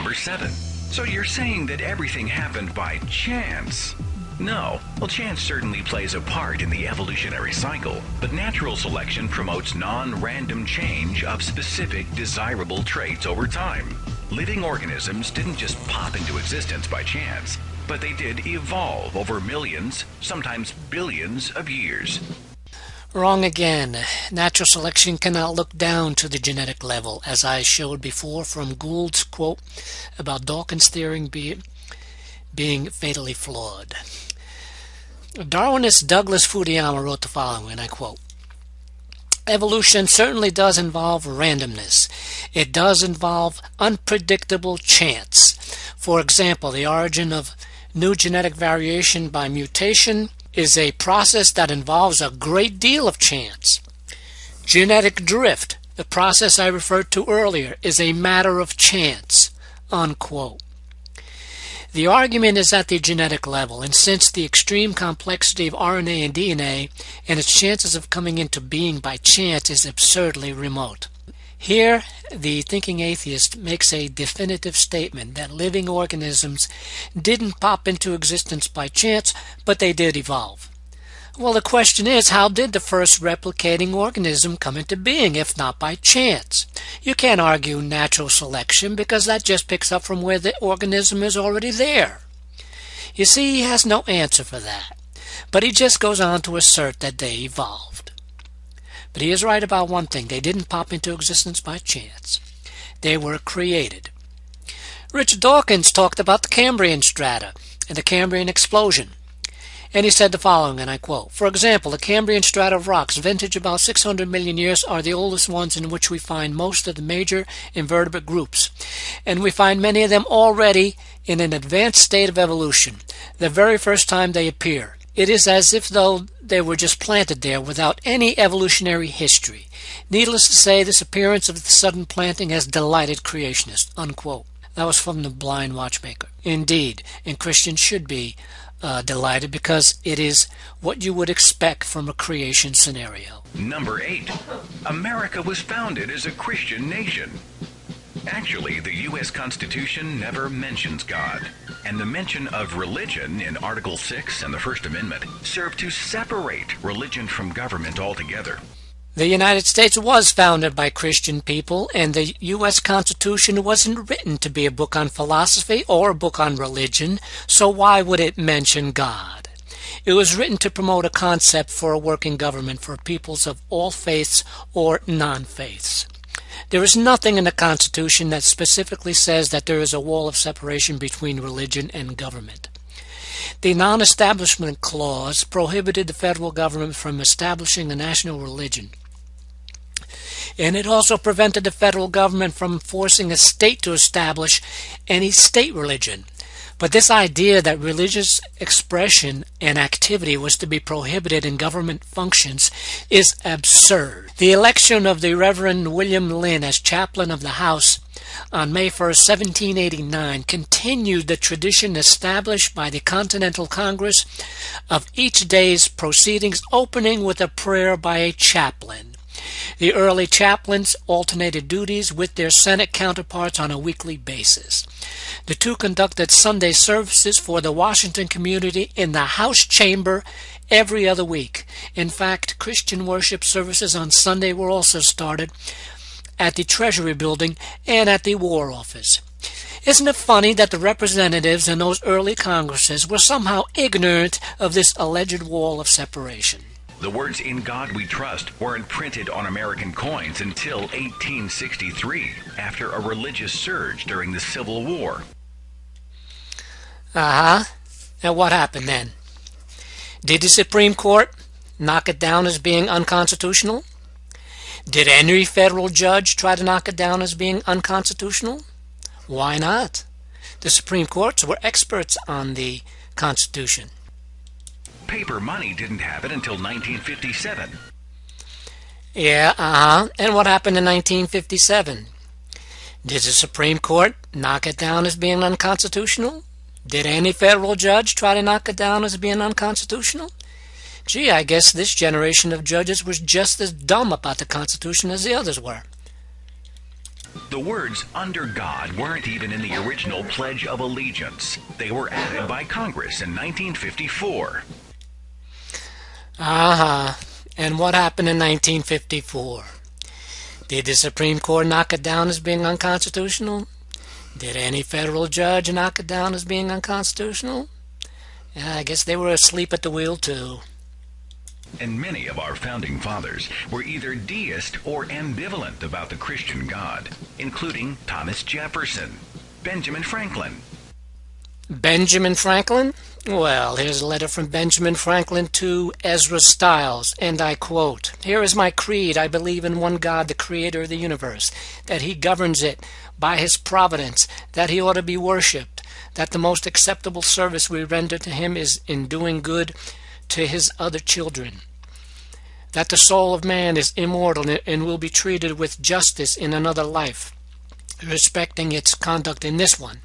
Number 7. So you're saying that everything happened by chance? No. Well, chance certainly plays a part in the evolutionary cycle, but natural selection promotes non-random change of specific desirable traits over time. Living organisms didn't just pop into existence by chance, but they did evolve over millions, sometimes billions of years. Wrong again. Natural selection cannot look down to the genetic level, as I showed before from Gould's quote about Dawkins' theory being fatally flawed. Darwinist Douglas Fujiyama wrote the following, and I quote, "Evolution certainly does involve randomness. It does involve unpredictable chance. For example, the origin of new genetic variation by mutation is a process that involves a great deal of chance. Genetic drift, the process I referred to earlier, is a matter of chance." Unquote. The argument is at the genetic level, and since the extreme complexity of RNA and DNA and its chances of coming into being by chance is absurdly remote. Here, the thinking atheist makes a definitive statement that living organisms didn't pop into existence by chance, but they did evolve. Well, the question is, how did the first replicating organism come into being, if not by chance? You can't argue natural selection because that just picks up from where the organism is already there. You see, he has no answer for that, but he just goes on to assert that they evolved. But he is right about one thing: they didn't pop into existence by chance. They were created. Richard Dawkins talked about the Cambrian strata and the Cambrian explosion. And he said the following, and I quote, "For example, the Cambrian strata of rocks, vintage about 600 million years, are the oldest ones in which we find most of the major invertebrate groups. And we find many of them already in an advanced state of evolution, the very first time they appear. It is as if though they were just planted there without any evolutionary history. Needless to say, this appearance of the sudden planting has delighted creationists." Unquote. That was from the Blind Watchmaker. Indeed, and Christians should be delighted because it is what you would expect from a creation scenario. Number 8. America was founded as a Christian nation. Actually, the U.S. Constitution never mentions God, and the mention of religion in Article 6 and the First Amendment serve to separate religion from government altogether. The United States was founded by Christian people, and the U.S. Constitution wasn't written to be a book on philosophy or a book on religion, so why would it mention God? It was written to promote a concept for a working government for peoples of all faiths or non-faiths. There is nothing in the Constitution that specifically says that there is a wall of separation between religion and government. The Non-Establishment Clause prohibited the federal government from establishing a national religion. And it also prevented the federal government from forcing a state to establish any state religion. But this idea that religious expression and activity was to be prohibited in government functions is absurd. The election of the Reverend William Lynn as chaplain of the House on May 1st, 1789, continued the tradition established by the Continental Congress of each day's proceedings opening with a prayer by a chaplain. The early chaplains alternated duties with their Senate counterparts on a weekly basis. The two conducted Sunday services for the Washington community in the House chamber every other week. In fact, Christian worship services on Sunday were also started at the Treasury Building and at the War Office. Isn't it funny that the representatives in those early Congresses were somehow ignorant of this alleged wall of separation? The words "In God We Trust" weren't printed on American coins until 1863, after a religious surge during the Civil War. And what happened then? Did the Supreme Court knock it down as being unconstitutional? Did any federal judge try to knock it down as being unconstitutional? Why not? The Supreme Courts were experts on the Constitution. Paper money didn't have it until 1957. And what happened in 1957? Did the Supreme Court knock it down as being unconstitutional? Did any federal judge try to knock it down as being unconstitutional? Gee, I guess this generation of judges was just as dumb about the Constitution as the others were. The words "under God" weren't even in the original Pledge of Allegiance. They were added by Congress in 1954. And what happened in 1954? Did the Supreme Court knock it down as being unconstitutional? Did any federal judge knock it down as being unconstitutional? I guess they were asleep at the wheel too. And many of our founding fathers were either deist or ambivalent about the Christian God, including Thomas Jefferson, Benjamin Franklin. Benjamin Franklin? Well, here's a letter from Benjamin Franklin to Ezra Stiles, and I quote, "Here is my creed. I believe in one God, the creator of the universe, that he governs it by his providence, that he ought to be worshipped, that the most acceptable service we render to him is in doing good to his other children, that the soul of man is immortal and will be treated with justice in another life, respecting its conduct in this one.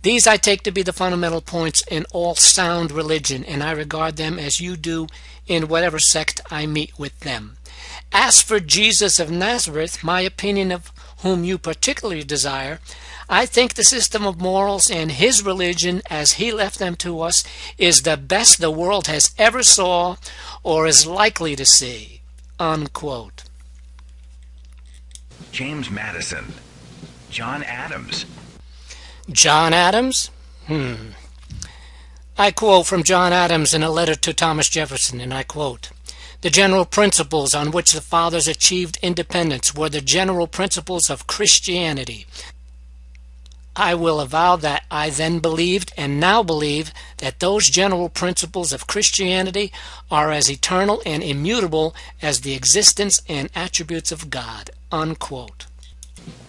These I take to be the fundamental points in all sound religion, and I regard them as you do in whatever sect I meet with them. As for Jesus of Nazareth, my opinion of whom you particularly desire, I think the system of morals and his religion as he left them to us is the best the world has ever saw or is likely to see." Unquote. James Madison. John Adams. John Adams? I quote from John Adams in a letter to Thomas Jefferson, and I quote, "The general principles on which the fathers achieved independence were the general principles of Christianity. I will avow that I then believed and now believe that those general principles of Christianity are as eternal and immutable as the existence and attributes of God." Unquote.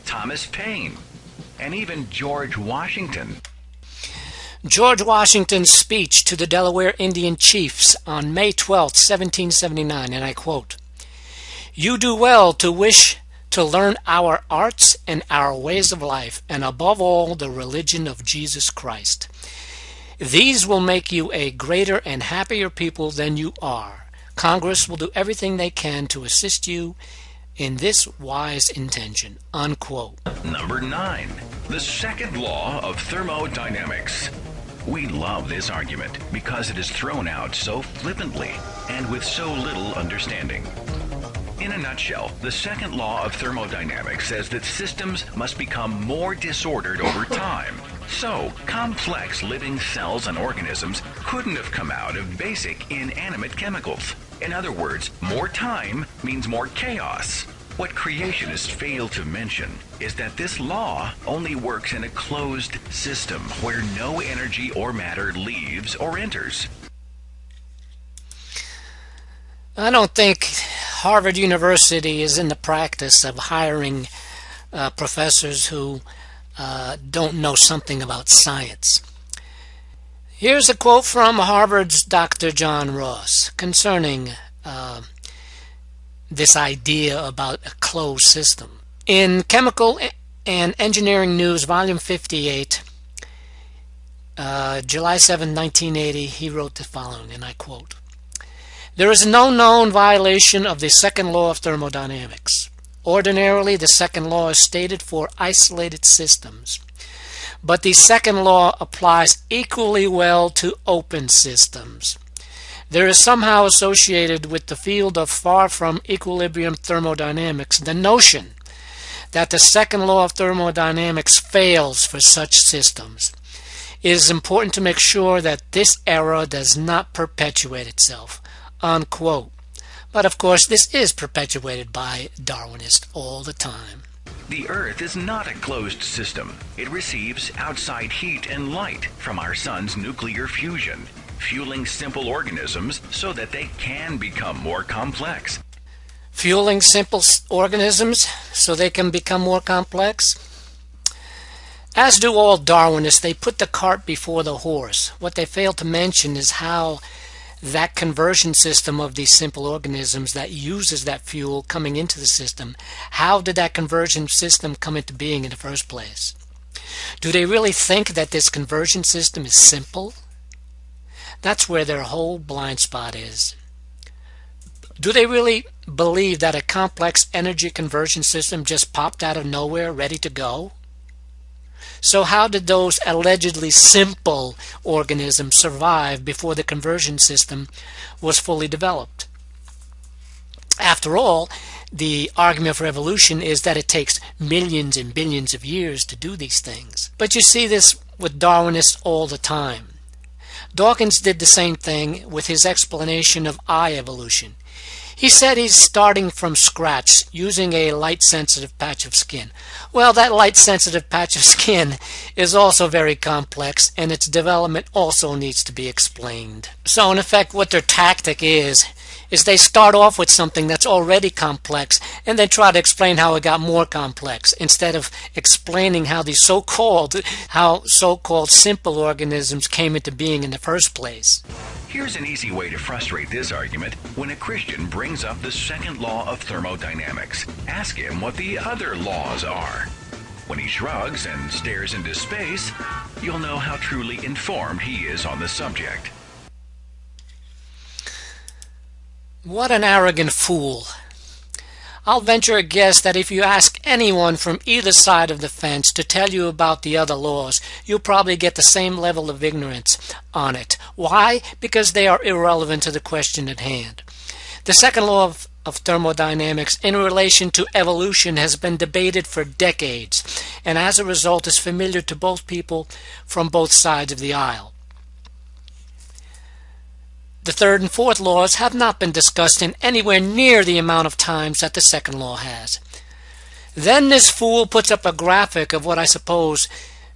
Thomas Paine. And even George Washington. George Washington's speech to the Delaware Indian chiefs on May 12, 1779, and I quote, "You do well to wish to learn our arts and our ways of life, and above all the religion of Jesus Christ. These will make you a greater and happier people than you are. Congress will do everything they can to assist you in this wise intention." Unquote. Number 9. The second law of thermodynamics. We love this argument because it is thrown out so flippantly and with so little understanding. In a nutshell, the second law of thermodynamics says that systems must become more disordered over time. So, complex living cells and organisms couldn't have come out of basic inanimate chemicals. In other words, more time means more chaos. What creationists fail to mention is that this law only works in a closed system where no energy or matter leaves or enters. I don't think Harvard University is in the practice of hiring professors who don't know something about science. Here's a quote from Harvard's Dr. John Ross concerning this idea about a closed system. In Chemical and Engineering News, Volume 58, July 7, 1980, he wrote the following, and I quote, "There is no known violation of the second law of thermodynamics. Ordinarily, the second law is stated for isolated systems, but the second law applies equally well to open systems. There is somehow associated with the field of far from equilibrium thermodynamics the notion that the second law of thermodynamics fails for such systems. It is important to make sure that this error does not perpetuate itself." Unquote. But of course, this is perpetuated by Darwinists all the time. The Earth is not a closed system. It receives outside heat and light from our sun's nuclear fusion, fueling simple organisms so that they can become more complex. Fueling simple organisms so they can become more complex? As do all Darwinists, they put the cart before the horse. What they fail to mention is how that conversion system of these simple organisms that uses that fuel coming into the system, how did that conversion system come into being in the first place? Do they really think that this conversion system is simple? That's where their whole blind spot is. Do they really believe that a complex energy conversion system just popped out of nowhere ready to go? So how did those allegedly simple organisms survive before the conversion system was fully developed? After all, the argument for evolution is that it takes millions and billions of years to do these things. But you see this with Darwinists all the time. Dawkins did the same thing with his explanation of eye evolution. He said he's starting from scratch using a light-sensitive patch of skin. Well, that light-sensitive patch of skin is also very complex, and its development also needs to be explained. So, in effect, what their tactic is they start off with something that's already complex and then try to explain how it got more complex instead of explaining how these so-called simple organisms came into being in the first place. Here's an easy way to frustrate this argument. When a Christian brings up the second law of thermodynamics, ask him what the other laws are. When he shrugs and stares into space, you'll know how truly informed he is on the subject. What an arrogant fool. I'll venture a guess that if you ask anyone from either side of the fence to tell you about the other laws, you'll probably get the same level of ignorance on it. Why? Because they are irrelevant to the question at hand. The second law of thermodynamics in relation to evolution has been debated for decades, and as a result is familiar to both people from both sides of the aisle. The third and fourth laws have not been discussed in anywhere near the amount of times that the second law has. Then this fool puts up a graphic of what I suppose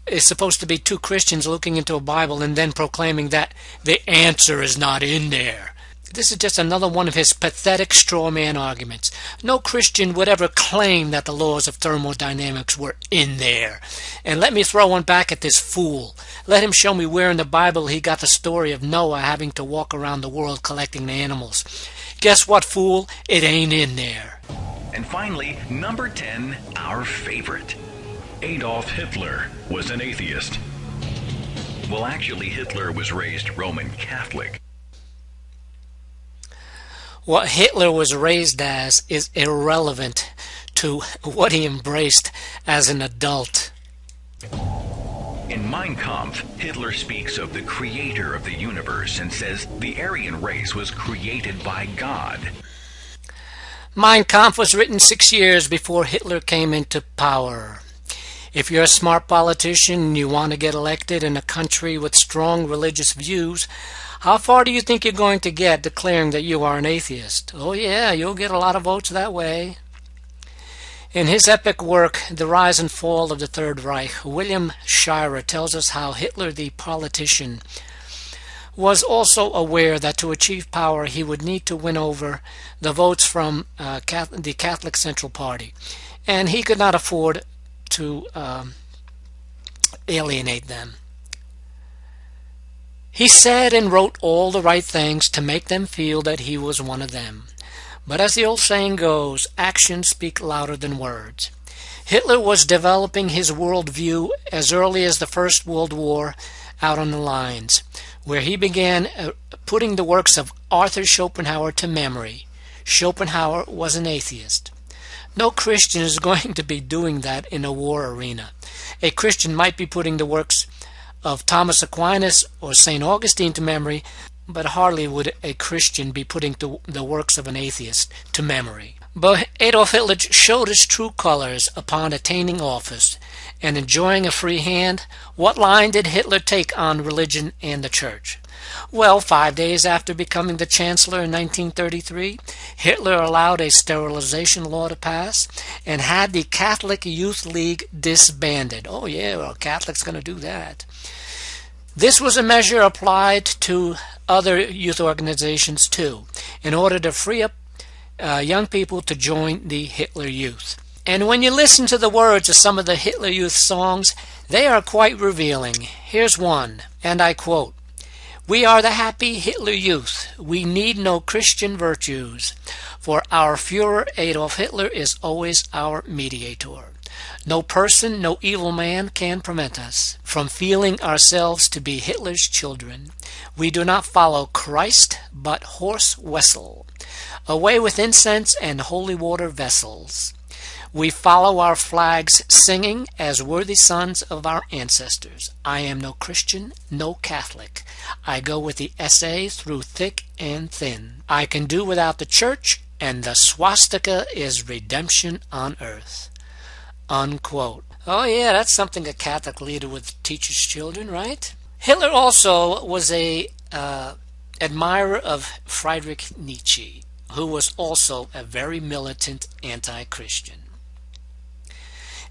is supposed to be two Christians looking into a Bible and then proclaiming that the answer is not in there. This is just another one of his pathetic straw man arguments. No Christian would ever claim that the laws of thermodynamics were in there. And let me throw one back at this fool. Let him show me where in the Bible he got the story of Noah having to walk around the world collecting animals. Guess what, fool? It ain't in there. And finally, number 10, our favorite. Adolf Hitler was an atheist. Well, actually, Hitler was raised Roman Catholic. What Hitler was raised as is irrelevant to what he embraced as an adult. In Mein Kampf, Hitler speaks of the creator of the universe and says the Aryan race was created by God. Mein Kampf was written 6 years before Hitler came into power. If you're a smart politician and you want to get elected in a country with strong religious views, how far do you think you're going to get declaring that you are an atheist? Oh yeah, you'll get a lot of votes that way. In his epic work, The Rise and Fall of the Third Reich, William Shirer tells us how Hitler, the politician, was also aware that to achieve power he would need to win over the votes from the Catholic Central Party, and he could not afford to alienate them. He said and wrote all the right things to make them feel that he was one of them. But as the old saying goes, actions speak louder than words. Hitler was developing his worldview as early as the First World War out on the lines, where he began putting the works of Arthur Schopenhauer to memory. Schopenhauer was an atheist. No Christian is going to be doing that in a war arena. A Christian might be putting the works of Thomas Aquinas or St. Augustine to memory, but hardly would a Christian be putting the works of an atheist to memory. But Adolf Hitler showed his true colors upon attaining office and enjoying a free hand. What line did Hitler take on religion and the church? Well, 5 days after becoming the Chancellor in 1933, Hitler allowed a sterilization law to pass and had the Catholic Youth League disbanded. Oh yeah, well, Catholics going to do that. This was a measure applied to other youth organizations too, in order to free up young people to join the Hitler Youth. And when you listen to the words of some of the Hitler Youth songs, they are quite revealing. Here's one, and I quote, "We are the happy Hitler Youth. We need no Christian virtues, for our Führer Adolf Hitler is always our mediator. No person, no evil man can prevent us from feeling ourselves to be Hitler's children. We do not follow Christ, but horse wessel, away with incense and holy water vessels. We follow our flags, singing as worthy sons of our ancestors. I am no Christian, no Catholic. I go with the SA through thick and thin. I can do without the church, and the swastika is redemption on earth. Unquote. Oh yeah, that's something a Catholic leader would teach his children, right? Hitler also was a admirer of Friedrich Nietzsche, who was also a very militant anti-Christian.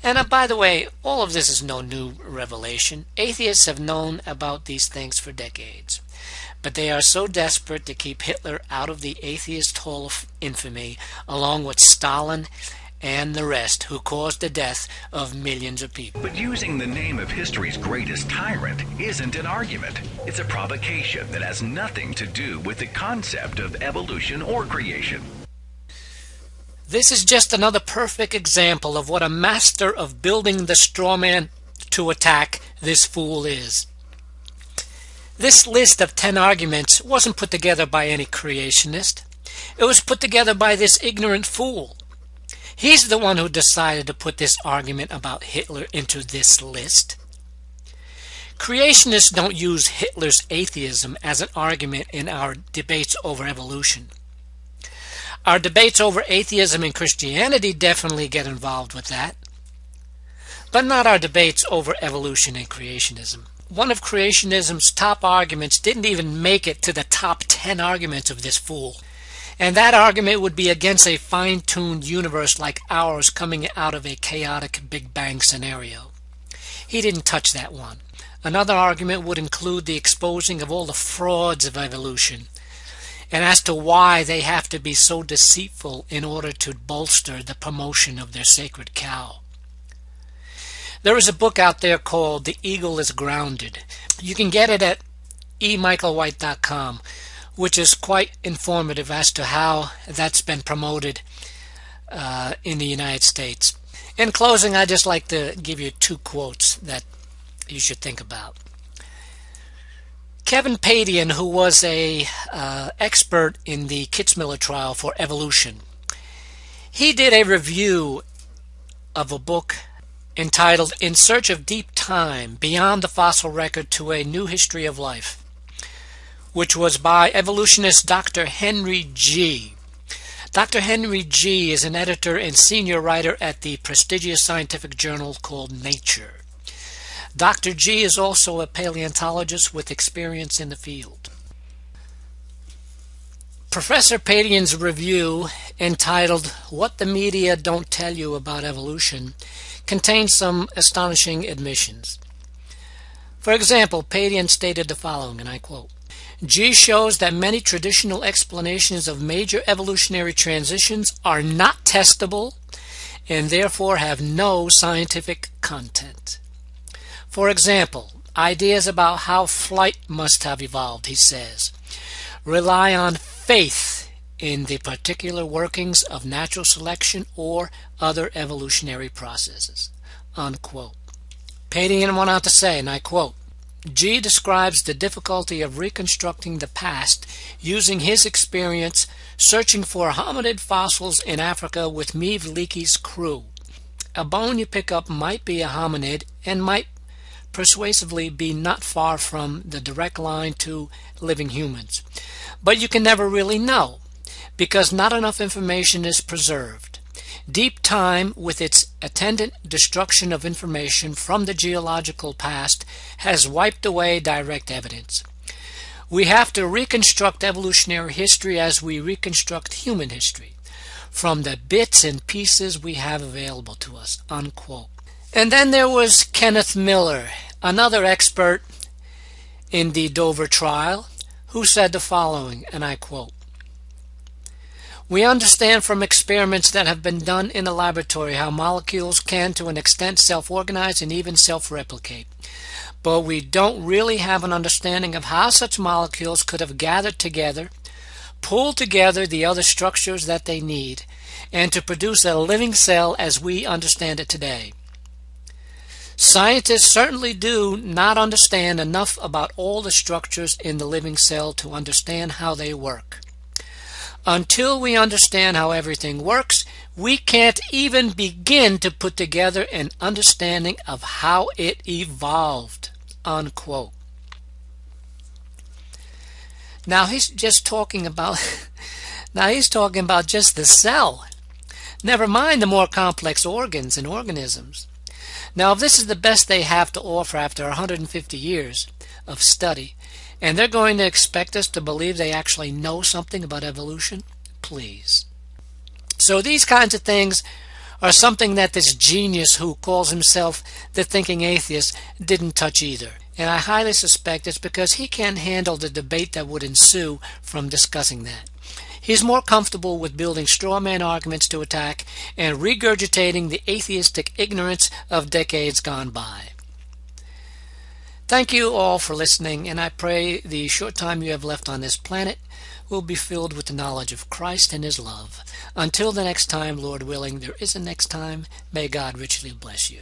And by the way, all of this is no new revelation. Atheists have known about these things for decades. But they are so desperate to keep Hitler out of the atheist hall of infamy, along with Stalin and the rest, who caused the death of millions of people. But using the name of history's greatest tyrant isn't an argument. It's a provocation that has nothing to do with the concept of evolution or creation. This is just another perfect example of what a master of building the straw man to attack this fool is. This list of 10 arguments wasn't put together by any creationist. It was put together by this ignorant fool. He's the one who decided to put this argument about Hitler into this list. Creationists don't use Hitler's atheism as an argument in our debates over evolution. Our debates over atheism and Christianity definitely get involved with that, but not our debates over evolution and creationism. One of creationism's top arguments didn't even make it to the top 10 arguments of this fool, and that argument would be against a fine-tuned universe like ours coming out of a chaotic Big Bang scenario. He didn't touch that one. Another argument would include the exposing of all the frauds of evolution, and as to why they have to be so deceitful in order to bolster the promotion of their sacred cow. There is a book out there called The Eagle is Grounded. You can get it at emichaelwhite.com, which is quite informative as to how that's been promoted in the United States. In closing, I'd just like to give you 2 quotes that you should think about. Kevin Padian, who was a expert in the Kitzmiller trial for evolution, he did a review of a book entitled In Search of Deep Time, Beyond the Fossil Record to a New History of Life, which was by evolutionist Dr. Henry G. Dr. Henry G. is an editor and senior writer at the prestigious scientific journal called Nature. Dr. G is also a paleontologist with experience in the field. Professor Padian's review, entitled What the Media Don't Tell You About Evolution, contains some astonishing admissions. For example, Padian stated the following, and I quote, G shows that many traditional explanations of major evolutionary transitions are not testable and therefore have no scientific content. For example, ideas about how flight must have evolved, he says, rely on faith in the particular workings of natural selection or other evolutionary processes. Unquote. Padian went on to say, and I quote, G describes the difficulty of reconstructing the past using his experience searching for hominid fossils in Africa with Meev Leakey's crew. A bone you pick up might be a hominid and might persuasively be not far from the direct line to living humans. But you can never really know, because not enough information is preserved. Deep time, with its attendant destruction of information from the geological past, has wiped away direct evidence. We have to reconstruct evolutionary history as we reconstruct human history, from the bits and pieces we have available to us. Unquote. And then there was Kenneth Miller, another expert in the Dover trial, who said the following, and I quote, We understand from experiments that have been done in the laboratory how molecules can to an extent self-organize and even self-replicate. But we don't really have an understanding of how such molecules could have gathered together, pulled together the other structures that they need, and to produce a living cell as we understand it today. Scientists certainly do not understand enough about all the structures in the living cell to understand how they work. Until we understand how everything works, we can't even begin to put together an understanding of how it evolved, unquote. Now he's just talking about just the cell. Never mind the more complex organs and organisms. Now, if this is the best they have to offer after 150 years of study, and they're going to expect us to believe they actually know something about evolution, please. So these kinds of things are something that this genius who calls himself the thinking atheist didn't touch either. And I highly suspect it's because he can't handle the debate that would ensue from discussing that. He's more comfortable with building straw man arguments to attack and regurgitating the atheistic ignorance of decades gone by. Thank you all for listening, and I pray the short time you have left on this planet will be filled with the knowledge of Christ and His love. Until the next time, Lord willing, there is a next time, may God richly bless you.